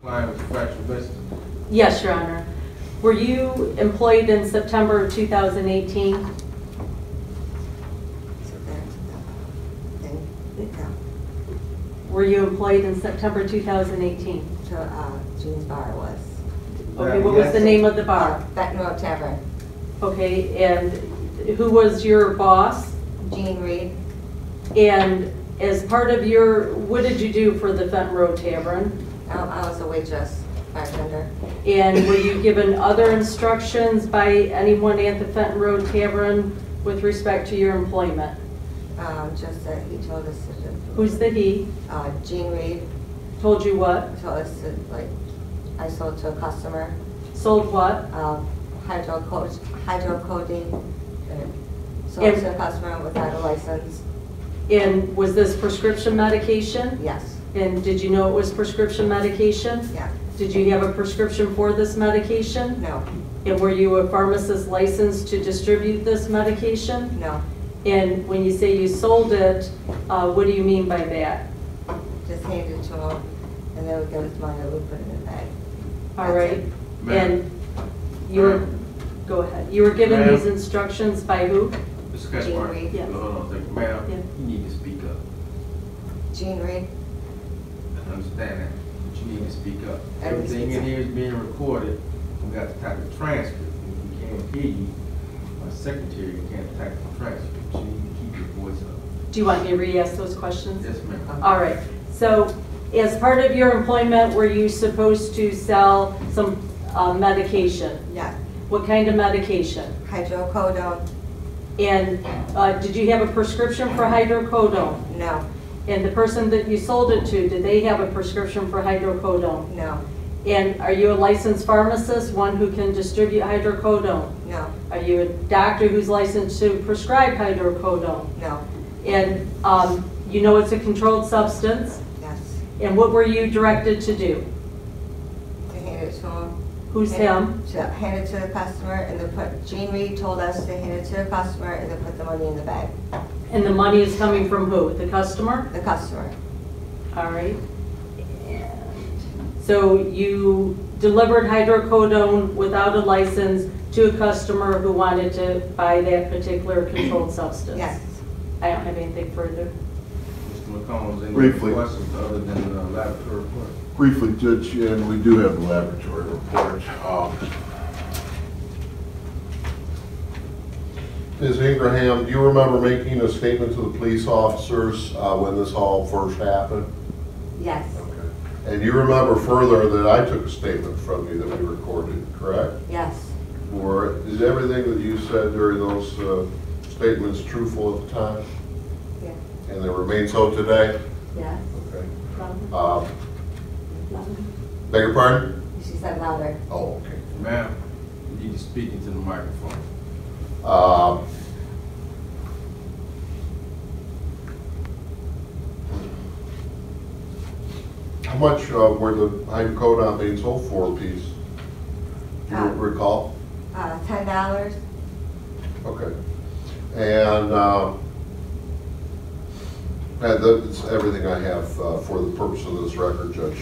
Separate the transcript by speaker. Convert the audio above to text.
Speaker 1: Client was fractional business.
Speaker 2: Yes, Your Honor. Were you employed in September of 2018? Were you employed in September 2018?
Speaker 3: Gene's bar was.
Speaker 2: Okay, what was the name of the bar?
Speaker 3: Fenton Road Tavern.
Speaker 2: Okay, and who was your boss?
Speaker 3: Gene Reid.
Speaker 2: And as part of your, what did you do for the Fenton Road Tavern?
Speaker 3: I was a waitress, bartender.
Speaker 2: And were you given other instructions by anyone at the Fenton Road Tavern with respect to your employment?
Speaker 3: Just that he told us to do.
Speaker 2: Who's the he?
Speaker 3: Gene Reid.
Speaker 2: Told you what?
Speaker 3: Told us to, like, I sold to a customer.
Speaker 2: Sold what?
Speaker 3: Hydrocodone. Sold to a customer without a license.
Speaker 2: And was this prescription medication?
Speaker 3: Yes.
Speaker 2: And did you know it was prescription medication?
Speaker 3: Yeah.
Speaker 2: Did you have a prescription for this medication?
Speaker 3: No.
Speaker 2: And were you a pharmacist licensed to distribute this medication?
Speaker 3: No.
Speaker 2: And when you say you sold it, what do you mean by that?
Speaker 3: Just handed it to him, and they would give us money, and we put it in the bag.
Speaker 2: All right. And you were, go ahead. You were given these instructions by who?
Speaker 1: Mr. Catchmark.
Speaker 2: Yes.
Speaker 1: Hold on a second. Ma'am,
Speaker 2: Yeah.
Speaker 1: you need to speak up.
Speaker 3: Gene Reid.
Speaker 1: I understand that, but you need to speak up.
Speaker 3: Everything
Speaker 1: Everything in here is being recorded. We got to type the transcript. If we can't hear you, my secretary can't type the transcript. So you need to keep your voice up.
Speaker 2: Do you want me to re-ask those questions?
Speaker 1: Yes, ma'am.
Speaker 2: All right. So as part of your employment, were you supposed to sell some medication?
Speaker 3: Yeah.
Speaker 2: What kind of medication?
Speaker 3: Hydrocodone.
Speaker 2: And did you have a prescription for hydrocodone?
Speaker 3: No.
Speaker 2: And the person that you sold it to, did they have a prescription for hydrocodone?
Speaker 3: No.
Speaker 2: And are you a licensed pharmacist, one who can distribute hydrocodone?
Speaker 3: No.
Speaker 2: Are you a doctor who's licensed to prescribe hydrocodone?
Speaker 3: No.
Speaker 2: And you know it's a controlled substance?
Speaker 3: Yes.
Speaker 2: And what were you directed to do?
Speaker 3: To hand it to him.
Speaker 2: Who's him?
Speaker 3: To hand it to the customer, and then Gene Reid told us to hand it to the customer and then put the money in the bag.
Speaker 2: And the money is coming from who? The customer?
Speaker 3: The customer.
Speaker 2: All right. And so you delivered hydrocodone without a license to a customer who wanted to buy that particular controlled substance?
Speaker 3: Yes.
Speaker 2: I don't have anything further.
Speaker 1: Mr. McCombs, any
Speaker 4: Briefly.
Speaker 1: questions other than the laboratory report?
Speaker 4: Briefly, Judge, and we do have the laboratory report. Ms. Ingraham, do you remember making a statement to the police officers when this all first happened?
Speaker 3: Yes.
Speaker 4: Okay. And you remember further that I took a statement from you that we recorded, correct?
Speaker 3: Yes.
Speaker 4: Is everything that you said during those statements truthful at the time?
Speaker 3: Yeah.
Speaker 4: And they remain so today?
Speaker 3: Yes.
Speaker 4: Okay.
Speaker 2: Louder.
Speaker 4: Beg your pardon?
Speaker 3: She said louder.
Speaker 4: Oh, okay.
Speaker 1: Ma'am, you need to speak into the microphone.
Speaker 4: How much were the hydrocodone being sold for a piece? Do you recall?
Speaker 3: $10.
Speaker 4: Okay. And that's everything I have for the purpose of this record, Judge.